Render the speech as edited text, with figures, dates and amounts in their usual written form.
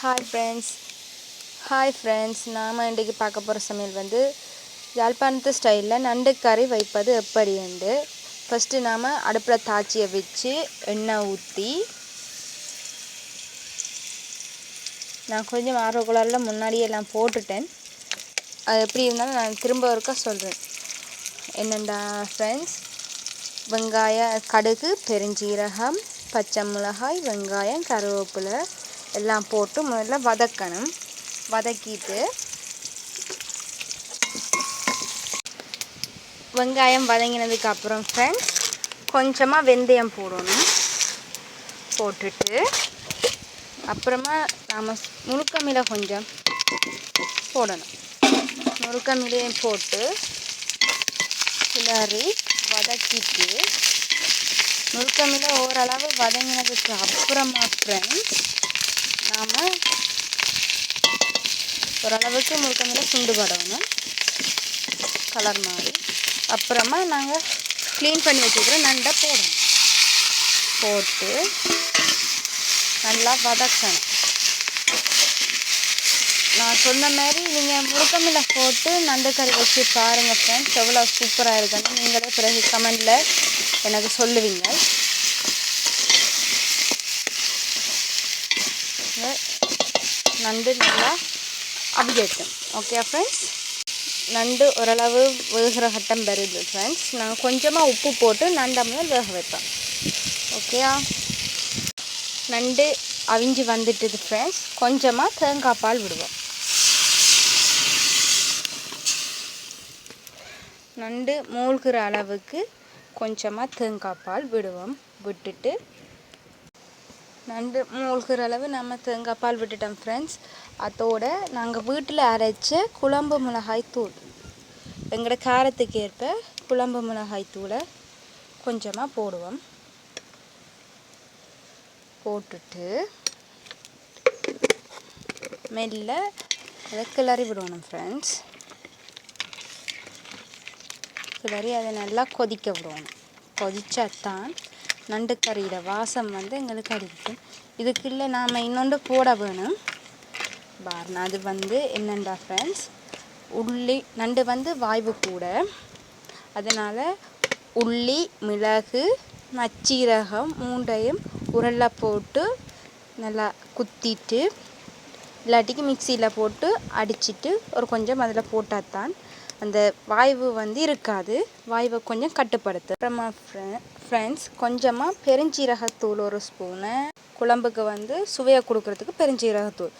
Hi friends நாம் இன்றைக்கி பார்க்க போகிற சமையல் வந்து யாழ்ப்பாணத்து ஸ்டைலில் நண்டு கறி வைப்பது எப்படி என்று. ஃபஸ்ட்டு நாம் அடுப்பில் தாச்சியை வச்சு எண்ணெய் ஊற்றி, நான் கொஞ்சம் ஆர்வ குளரில் முன்னாடியே எல்லாம் போட்டுட்டேன். அது எப்படி இருந்தாலும் நான் திரும்ப ஒருக்கா சொல்கிறேன். என்னென்னா ஃப்ரெண்ட்ஸ், கடுகு, பெருஞ்சீரகம், பச்சை மிளகாய், வெங்காயம், கருவேப்பிலை எல்லாம் போட்டு முதல்ல வதக்கணும். வதக்கிட்டு வெங்காயம் வதங்கினதுக்கு அப்புறம் ஃப்ரெண்ட்ஸ் கொஞ்சமாக வெந்தயம் போடணும். போட்டுட்டு அப்புறமா நாம் முழுக்கமிலை கொஞ்சம் போடணும். முழுக்கமிலையும் போட்டு கிளறி வதக்கிட்டு, முழுக்கமிலை ஓரளவு வதங்கினதுக்கு அப்புறமா ஃப்ரெண்ட்ஸ் நாம் ஓரளவுக்கு முழுக்கமிலை சுண்டுபடணும் கலர் மாதிரி. அப்புறமா நாங்கள் க்ளீன் பண்ணி வச்சுக்கிற நண்டை போடணும். போட்டு நல்லா வதக்கணும். நான் சொன்ன மாதிரி நீங்கள் முழுக்கமிலை போட்டு நண்டு கறி வச்சு பாருங்கள் ஃப்ரெண்ட்ஸ், எவ்வளோ சூப்பராக இருக்குன்னு நீங்களே பிறகு கமெண்டில் எனக்கு சொல்லுவீங்க. நண்டு நல்லா அவியட்டும். ஓகே ஃப்ரெண்ட்ஸ், நண்டு ஓரளவு வேகிற கட்டம் வருது ஃப்ரெண்ட்ஸ். நாங்கள் கொஞ்சமாக உப்பு போட்டு நண்டை முதல் வேக வைப்போம். ஓகேயா, நண்டு அவிஞ்சு வந்துட்டுது ஃப்ரெண்ட்ஸ். கொஞ்சமாக தேங்காய் பால் விடுவோம். நண்டு மூழ்கிற அளவுக்கு கொஞ்சமாக தேங்காய் பால் விடுவோம். விட்டுட்டு நண்டு மூழ்கிற அளவு நம்ம தேங்காய் பால் விட்டுட்டோம் ஃப்ரெண்ட்ஸ். அதோடு நாங்கள் வீட்டில் அரைச்ச குழம்பு மிளகாய் தூள், எங்களோட காரத்துக்கு ஏற்ப குழம்பு மிளகாய் தூளை கொஞ்சமாக போடுவோம். போட்டுட்டு மெல்ல அதை கிளறி விடணும் ஃப்ரெண்ட்ஸ். கிளறி அதை நல்லா கொதிக்க விடணும். கொதிச்சாதான் நண்டு கறியோட வாசம் வந்து எங்களுக்கு அடிக்கும். இதுக்குள்ள நாம் இன்னொன்று போட வேணும் பாருங்க. அது வந்து என்னென்னா ஃப்ரெண்ட்ஸ், உள்ளி, நண்டு வந்து வாய்வு கூட, அதனால் உள்ளி, மிளகு, நச்சீரகம் மூண்டையும் உரல்ல போட்டு நல்லா குத்திட்டு, இல்லாட்டிக்கு மிக்சியில் போட்டு அடிச்சிட்டு ஒரு கொஞ்சம் அதில் போட்டால் தான் அந்த வாய்வு வந்து இருக்காது. வாய்வை கொஞ்சம் கட்டுப்படுத்து. அப்புறமா ஃப்ரெண்ட்ஸ் கொஞ்சமாக பெருஞ்சீரகத்தூள் ஒரு ஸ்பூனு, குழம்புக்கு வந்து சுவையை கொடுக்குறதுக்கு பெருஞ்சீரகத்தூள்